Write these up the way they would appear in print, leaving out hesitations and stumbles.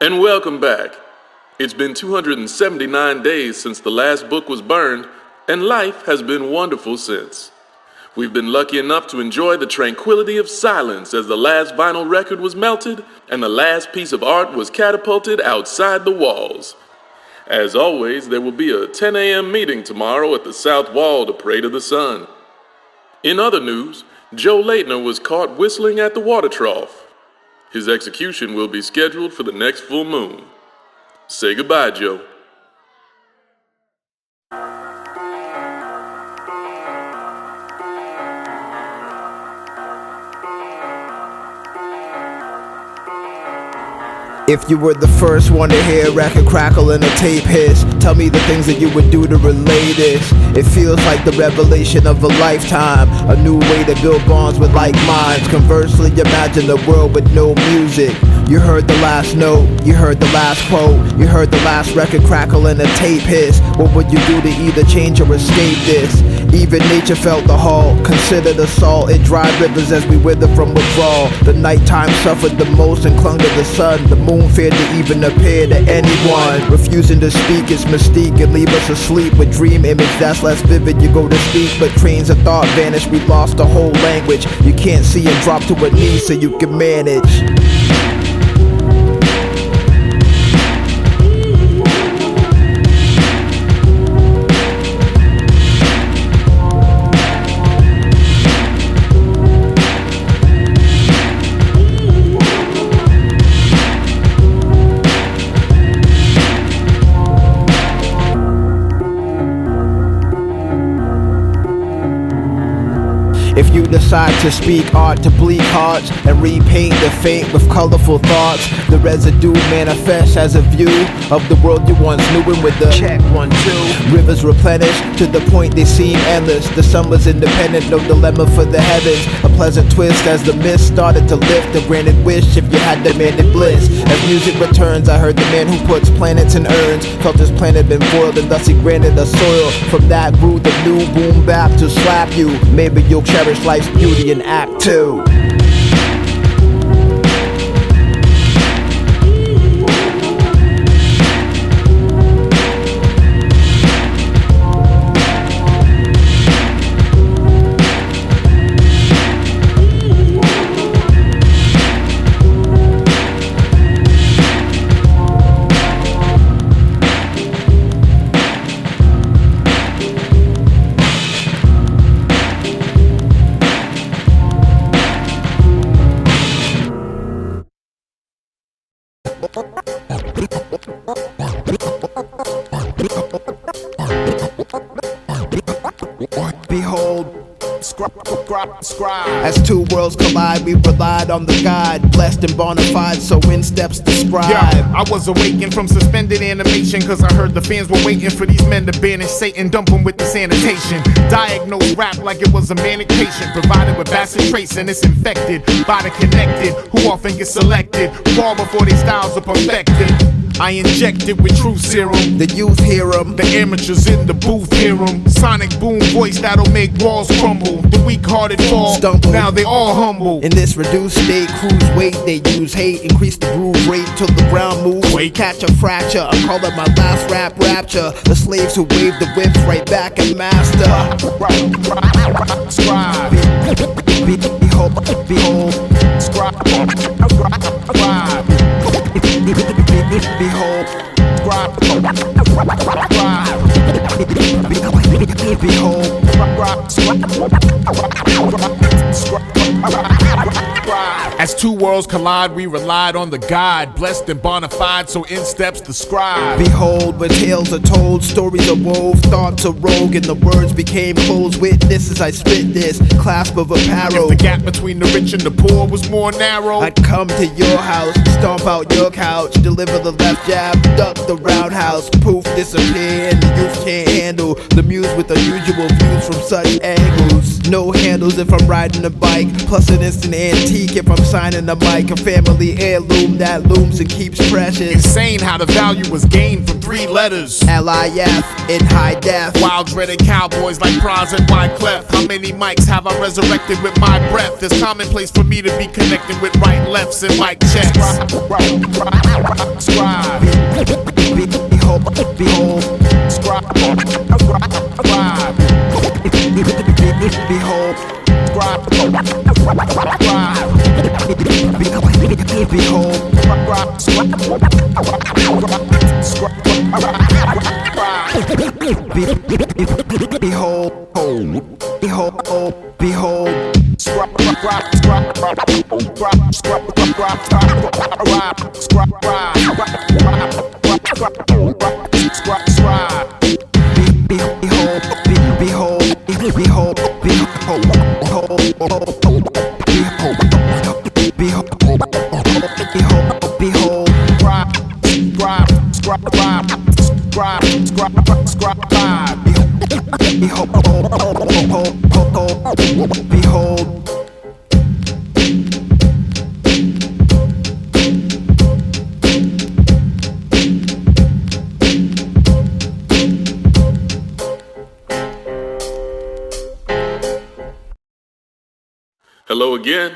And welcome back. It's been 279 days since the last book was burned, and life has been wonderful since. We've been lucky enough to enjoy the tranquility of silence as the last vinyl record was melted and the last piece of art was catapulted outside the walls. As always, there will be a 10 a.m. meeting tomorrow at the South Wall to pray to the sun. In other news, Joe Laitner was caught whistling at the water trough. His execution will be scheduled for the next full moon. Say goodbye, Joe. If you were the first one to hear a record crackle and a tape hiss, tell me the things that you would do to relay this. It feels like the revelation of a lifetime, a new way to build bonds with like minds. Conversely, imagine a world with no music. You heard the last note, you heard the last quote, you heard the last record crackle and a tape hiss. What would you do to either change or escape this? Even nature felt the halt, considered assault. It dried rivers as we wither from withdrawal. The nighttime suffered the most and clung to the sun. The moon feared to even appear to anyone. Refusing to speak its mystique and leave us asleep with dream image that's less vivid. You go to speak, but trains of thought vanish. We lost the whole language. You can't see and drop to a knee so you can manage. If you decide to speak art to bleak hearts and repaint the faint with colorful thoughts, the residue manifests as a view of the world you once knew. And with the check 1, 2, rivers replenish to the point they seem endless. The sun was independent, no dilemma for the heavens. A pleasant twist as the mist started to lift. A granted wish if you had demanded bliss. As music returns, I heard the man who puts planets in urns felt his planet been foiled, and thus he granted a soil. From that grew the new boom bap to slap you. Maybe you'll cherish life's beauty in Act 2. Behold, scribe. As two worlds collide, we relied on the God, blessed and bona fide, so in steps the scribe. Yeah, I was awakened from suspended animation, cause I heard the fans were waiting for these men to banish Satan, dump them with the sanitation. Diagnose rap like it was a manic patient, provided with bacillus trace and it's infected by the connected, who often get selected, far before their styles are perfected. I inject it with truth serum. The youth hear 'em, the amateurs in the booth hear 'em. Sonic boom voice that'll make walls crumble. The weak-hearted fall, stumble. Now they all humble. In this reduced state, cruise weight, they use hate, increase the groove rate till the ground moves. Wait. Catch a fracture, I call it my last rap rapture. The slaves who wave the whips right back and master. Scribe. Behold, Scribe. behold, As two worlds collide, we relied on the God, blessed and bona fide, so in steps the scribe. behold, where tales are told, stories are wove, thoughts are rogue, and the words became closed witnesses. I spit this clasp of apparel. If the gap between the rich and the poor was more narrow, I'd come to your house, stomp out your couch, deliver the left jab, duck the roundhouse, poof, disappear, and the youth can't handle the muse with unusual views from such angles. No handles if I'm riding a bike, plus an instant antique if I'm signing Finding the mic, a family heirloom that looms and keeps precious. Insane how the value was gained from 3 letters. LIF in high def. Wild dreaded cowboys like Bronze and Wyclef. How many mics have I resurrected with my breath? It's commonplace for me to be connecting with right lefts and mic checks. Scribe. Behold, behold, Scribe. behold, Scribe. behold, behold, behold, behold. Behold. Hello again.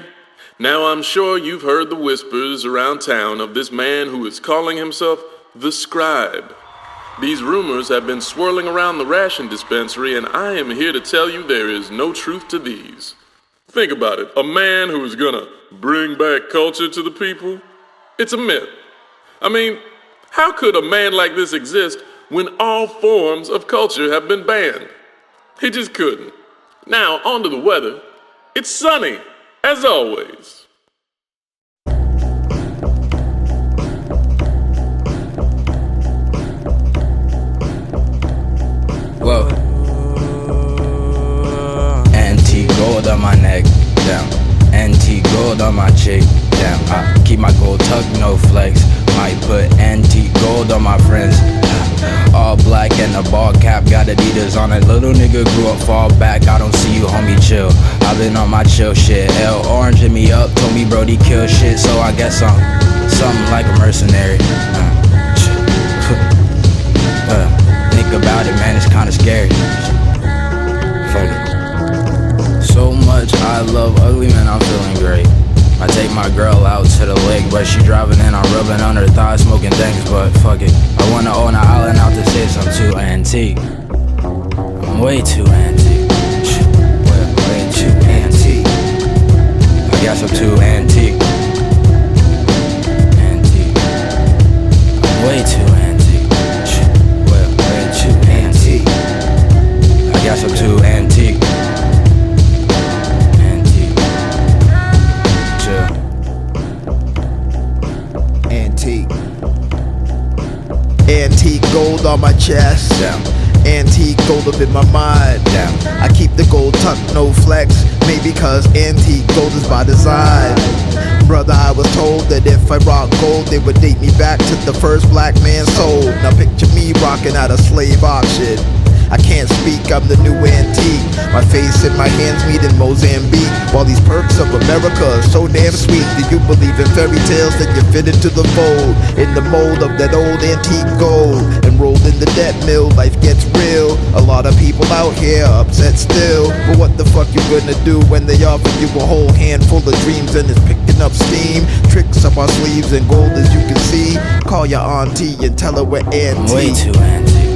Now I'm sure you've heard the whispers around town of this man who is calling himself the Scribe. These rumors have been swirling around the ration dispensary, and I am here to tell you there is no truth to these. Think about it. A man who is gonna bring back culture to the people? It's a myth. I mean, how could a man like this exist when all forms of culture have been banned? He just couldn't. Now, on to the weather. It's sunny, as always. Whoa. Antique gold on my neck, damn. Antique gold on my chick, damn. I keep my gold tucked, no flex. Might put antique gold on my friends. All black and a ball cap, got Adidas on it. Little nigga grew up, fall back. I don't see you, homie, chill. I've been on my chill shit. L Orange hit me up, told me Brody kill shit. So I guess I'm something like a mercenary. Think about it, man, it's kinda scary. Fuck it. So much I love ugly, man, I'm feeling great. I take my girl out to the lake, but she driving and I'm rubbing on her thighs, smoking things, but fuck it. I wanna own an island out the cities, I'm too antique. I'm way too antique. Way too antique. I guess I'm too antique. Antique. I'm way too antique. Way too antique. I guess I'm too antique. Antique gold on my chest. Damn. Antique gold up in my mind. Damn. I keep the gold tucked, no flex. Maybe cause antique gold is by design. Brother, I was told that if I rock gold, they would date me back to the first black man sold. Now picture me rocking at a slave auction. I can't speak, I'm the new antique. My face and my hands meet in Mozambique. While these perks of America are so damn sweet. Do you believe in fairy tales? Then you fit into the fold. In the mold of that old antique gold. Enrolled in the debt mill, life gets real. A lot of people out here upset still. But what the fuck you gonna do when they offer you a whole handful of dreams and it's picking up steam? Tricks up our sleeves and gold as you can see. Call your auntie and tell her we're antique. I'm way too antique.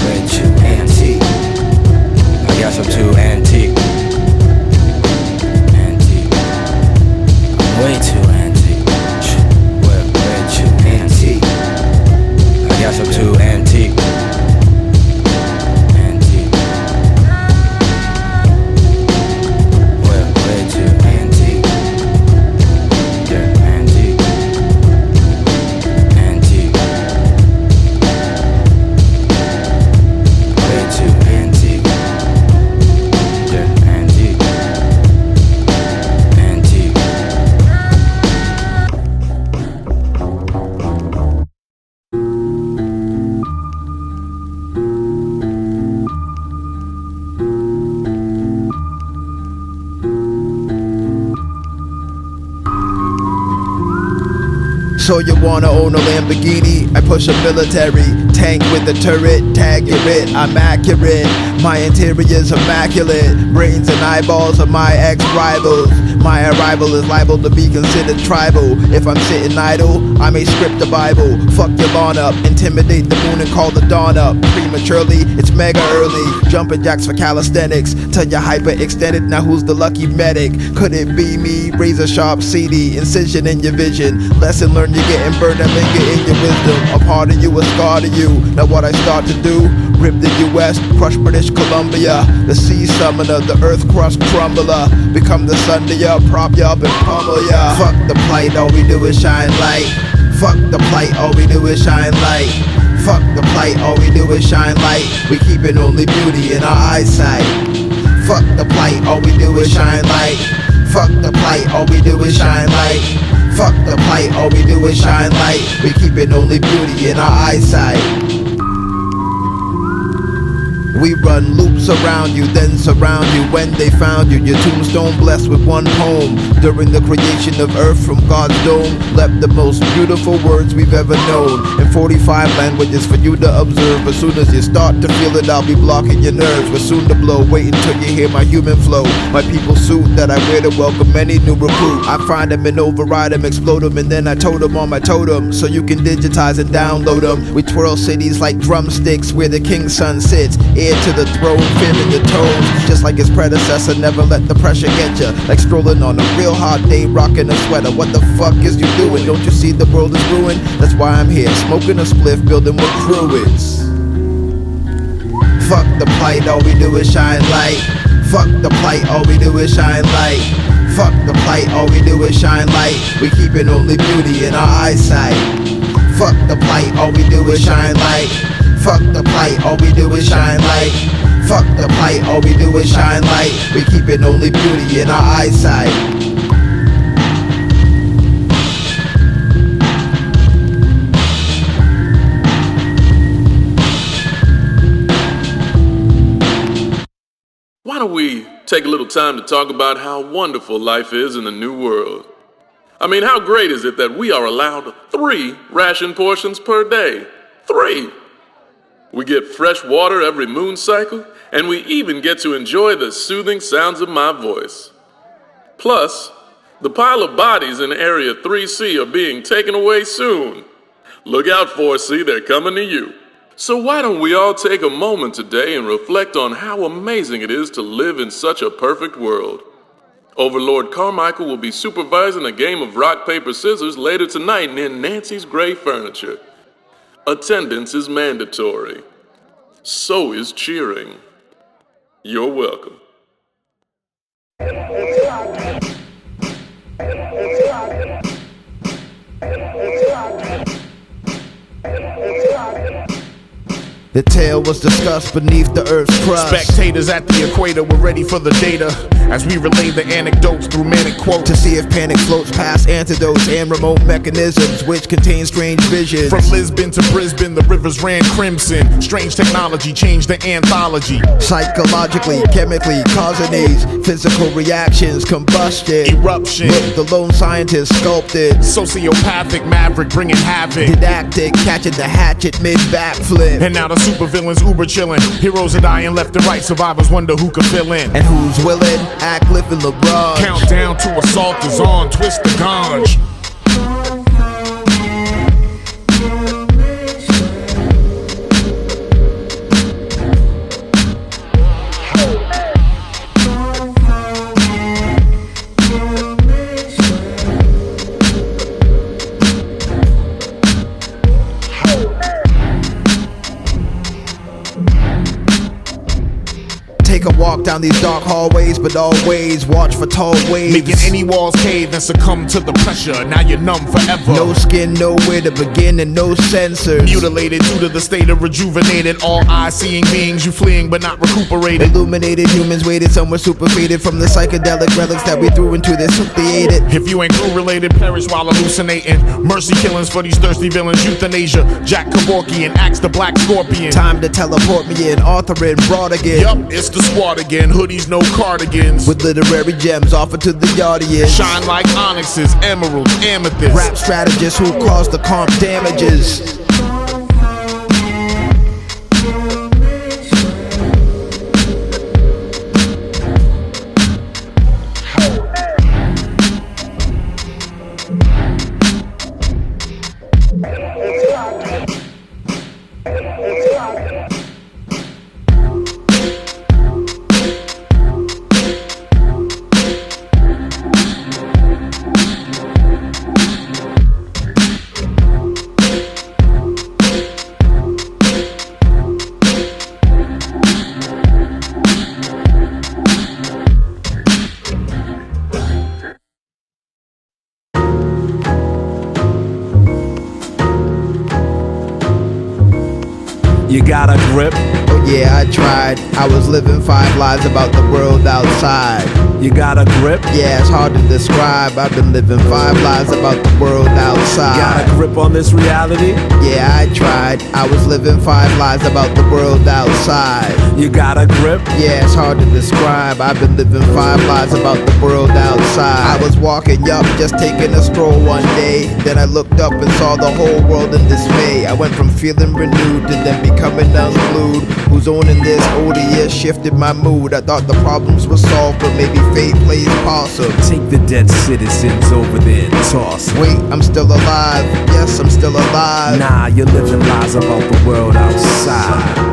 Way too antique. I guess I'm too antique. Antique. I'm way too antique. Way too antique. I guess I'm too antique. Antique. Way too antique. Yeah, antique. Antique. Way too antique. Yeah, antique. Antique. So you wanna own a Lamborghini? I push a military tank with a turret. Tag your it, I'm accurate. My interior's immaculate. Brains and eyeballs of my ex-rivals. My arrival is liable to be considered tribal. If I'm sitting idle, I may script the Bible. Fuck your lawn up, intimidate the moon and call the dawn up. Prematurely, it's mega early. Jumping jacks for calisthenics. Till you're hyper-extended, now who's the lucky medic? Could it be me? Razor sharp CD, incision in your vision. Lesson learned, you're getting burned and linger in your wisdom. A part of you, a scar to you. Now what I start to do? Rip the US, crush British Columbia. The sea summoner, the earth crust crumbler. Become the sun to ya, prop ya up and pummel ya. Fuck the plight, all we do is shine light. Fuck the plight, all we do is shine light. Fuck the plight, all we do is shine light. We keepin' only beauty in our eyesight. Fuck the plight, all we do is shine light. Fuck the plight, all we do is shine light. Fuck the plight, all we do is shine light. We keepin' only beauty in our eyesight. We run loops around you, then surround you. When they found you, your tombstone blessed with one poem. During the creation of earth from God's dome, left the most beautiful words we've ever known. In 45 languages for you to observe. As soon as you start to feel it, I'll be blocking your nerves. We're soon to blow, wait until you hear my human flow. My people suit that I wear to welcome any new recruit. I find them and override them, explode them, and then I tote them on my totem. So you can digitize and download them. We twirl cities like drumsticks where the king's son sits. Ear to the throne, feeling the toes. Just like his predecessor, never let the pressure get ya. Like strolling on a real hot day, rocking a sweater. What the fuck is you doing? Don't you see the world is ruined? That's why I'm here, smoking a spliff, building with druids. Fuck the plight, all we do is shine light. Fuck the plight, all we do is shine light. Fuck the plight, all we do is shine light. We keepin' only beauty in our eyesight. Fuck the plight, all we do is shine light. Fuck the plight, all we do is shine light. Fuck the plight, all we do is shine light. We keepin' only beauty in our eyesight. Why don't we take a little time to talk about how wonderful life is in the new world? I mean, how great is it that we are allowed 3 ration portions per day? 3! We get fresh water every moon cycle, and we even get to enjoy the soothing sounds of my voice. Plus, the pile of bodies in Area 3C are being taken away soon. Look out, 4C, they're coming to you. So why don't we all take a moment today and reflect on how amazing it is to live in such a perfect world. Overlord Carmichael will be supervising a game of rock, paper, scissors later tonight near Nancy's Gray Furniture. Attendance is mandatory. So is cheering. You're welcome. The tale was discussed beneath the earth's crust. Spectators at the equator were ready for the data as we relay the anecdotes through manic quotes. To see if panic floats past antidotes and remote mechanisms which contain strange visions. From Lisbon to Brisbane, the rivers ran crimson. Strange technology changed the anthology. Psychologically, chemically, causing these physical reactions, combustion, Eruption. Look, the lone scientist sculpted. Sociopathic maverick bringing havoc. Didactic, catching the hatchet mid-backflip. And now the supervillains uber chillin'. Heroes are dying left and right. Survivors wonder who can fill in. And who's willing? Cliff and LeBron. Countdown to assault is on. Twist the ganj. Take a walk down these dark hallways, but always watch for tall waves. Making any walls cave and succumb to the pressure. Now you're numb forever. No skin, nowhere to begin, and no sensors. Mutilated due to the state of rejuvenated. All eye-seeing beings, you fleeing but not recuperated. Illuminated humans waited somewhere super faded from the psychedelic relics that we threw into their soup they ate it. If you ain't crew-related, perish while hallucinating. Mercy killings for these thirsty villains. Euthanasia, Jack Kevorkian, Axe the Black Scorpion. Time to teleport me in, Arthur and Broad again. Yup, it's the squad again. again. Hoodies, no cardigans. With literary gems offered to the audience. Shine like onyxes, emeralds, amethysts. Rap strategists who cause the comp damages. You got a grip? Oh yeah, I tried. I was living 5 lives about the world outside. You got a grip? Yeah, it's hard to describe. I've been living 5 lives about the world outside. Got a grip on this reality? Yeah, I tried. I was living 5 lives about the world outside. You got a grip? Yeah, it's hard to describe. I've been living 5 lives about the world outside. I was walking up, just taking a stroll one day. Then I looked up and saw the whole world in dismay. I went from feeling renewed to then becoming unglued. Who's owning this older year shifted my mood. I thought the problems were solved, but maybe fate plays possum. Take the dead citizens over there and toss 'em. Wait, I'm still alive. Yes, I'm still alive. Nah, you're living lies about the world outside.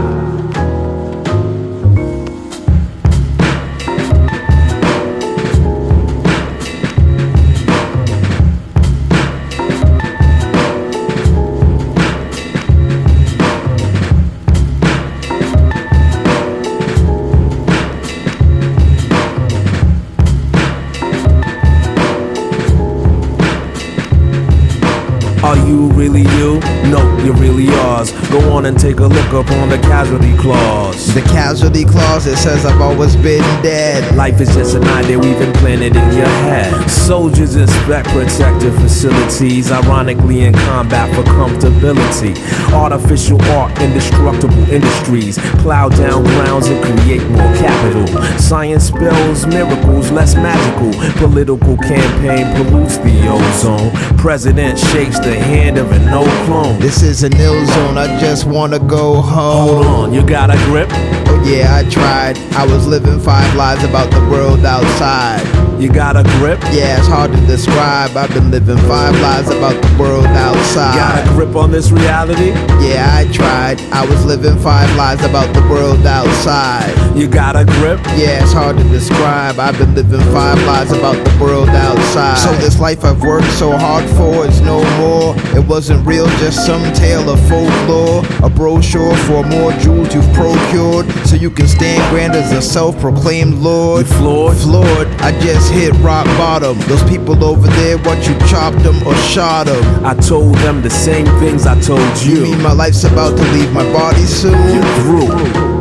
Are you really you? No, you're really yours. Go on and take a look up on the casualty clause. The casualty clause, it says I've always been dead. Life is just an idea we've implanted in your head. Soldiers inspect protective facilities, ironically in combat for comfortability. Artificial art, indestructible industries, plow down grounds and create more capital. Science spells miracles, less magical. Political campaign pollutes the ozone. President shakes the hand of an old clone. This is an ill zone, I just wanna go home. Hold on, you got a grip? Oh yeah, I tried. I was living 5 lives about the world outside. You got a grip? Yeah, it's hard to describe. I've been living 5 lives about the world outside. Got a grip on this reality? Yeah, I tried. I was living 5 lives about the world outside. You got a grip? Yeah, it's hard to describe. I've been living 5 lives about the world outside. So this life I've worked so hard for is no more. It wasn't real, just some tale of folklore. A brochure for more jewels you've procured, so you can stand grand as a self-proclaimed lord. You floored? Floored, I just hit rock bottom. Those people over there, what you chopped them or shot them? I told them the same things I told You you. mean my life's about to leave my body soon? You're through.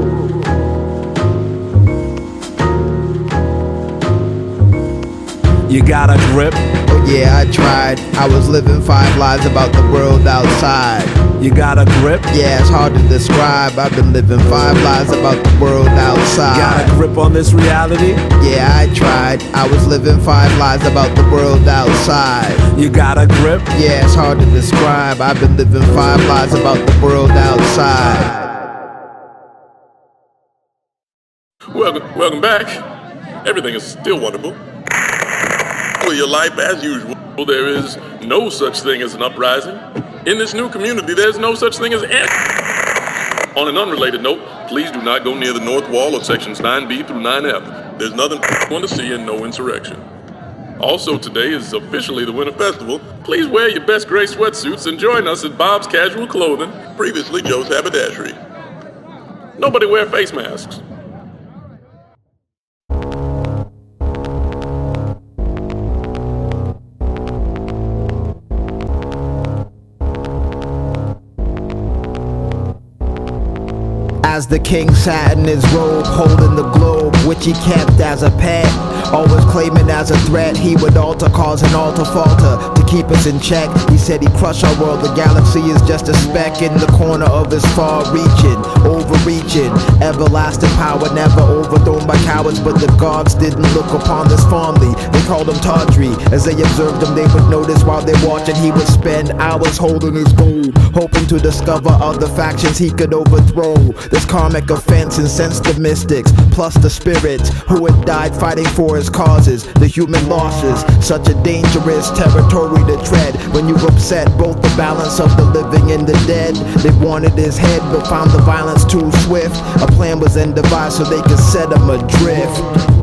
You got a grip? Oh yeah, I tried. I was living 5 lives about the world outside. You got a grip? Yeah, it's hard to describe. I've been living 5 lives about the world outside. Got a grip on this reality? Yeah, I tried. I was living 5 lives about the world outside. You got a grip? Yeah, it's hard to describe. I've been living 5 lives about the world outside. Welcome back. Everything is still wonderful. With your life as usual, there is no such thing as an uprising. In this new community, there's no such thing as On an unrelated note, please do not go near the north wall of sections 9B through 9F. There's nothing going to see and no insurrection. Also, today is officially the Winter Festival. Please wear your best gray sweatsuits and join us at Bob's Casual Clothing, previously Joe's Haberdashery. Nobody wear face masks. As the king sat in his robe, holding the globe, which he kept as a pet, always claiming as a threat, he would alter, cause an altar falter, to keep us in check. He said he'd crush our world, the galaxy is just a speck in the corner of his far-reaching, overreaching, everlasting power, never overthrown by cowards. But the gods didn't look upon this fondly. They called him Tawdry. As they observed him, they would notice while they watched, and he would spend hours holding his gold, hoping to discover other factions he could overthrow. This karmic offense incensed the mystics, plus the spirits who had died fighting for his causes. The human losses, such a dangerous territory to tread. When you upset both the balance of the living and the dead, they wanted his head but found the violence too swift. A plan was then devised so they could set him adrift.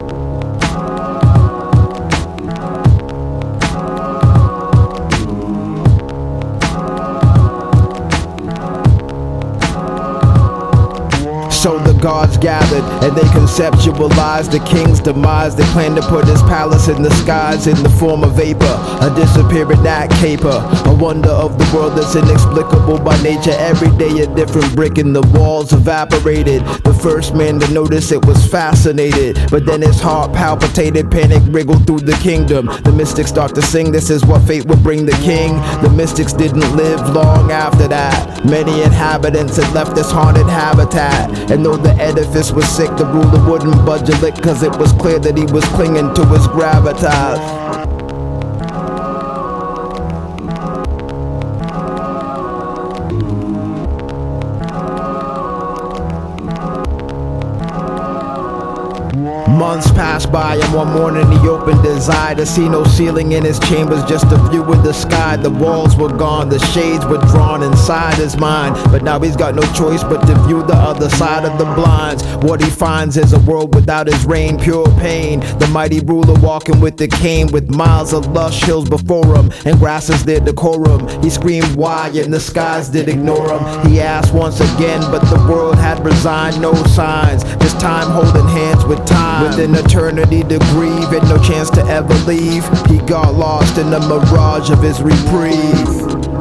So the gods gathered and they conceptualized the king's demise. They planned to put his palace in the skies in the form of vapor, a disappearing act caper, a wonder of the world that's inexplicable by nature. Every day a different brick and the walls evaporated. The first man to notice it was fascinated, but then his heart palpitated, panic wriggled through the kingdom. The mystics start to sing, this is what fate would bring the king. The mystics didn't live long after that. Many inhabitants had left this haunted habitat. And though the edifice was sick, the ruler wouldn't budge a lick, cause it was clear that he was clinging to his gravitas. Months passed by and one morning he opened his eye to see no ceiling in his chambers, just a view of the sky. The walls were gone, the shades were drawn inside his mind, but now he's got no choice but to view the other side of the blinds. What he finds is a world without his reign, pure pain. The mighty ruler walking with the cane, with miles of lush hills before him and grasses their decorum. He screamed why and the skies did ignore him. He asked once again but the world had resigned, no signs, just time holding hands with time. With an eternity to grieve and no chance to ever leave, he got lost in the mirage of his reprieve.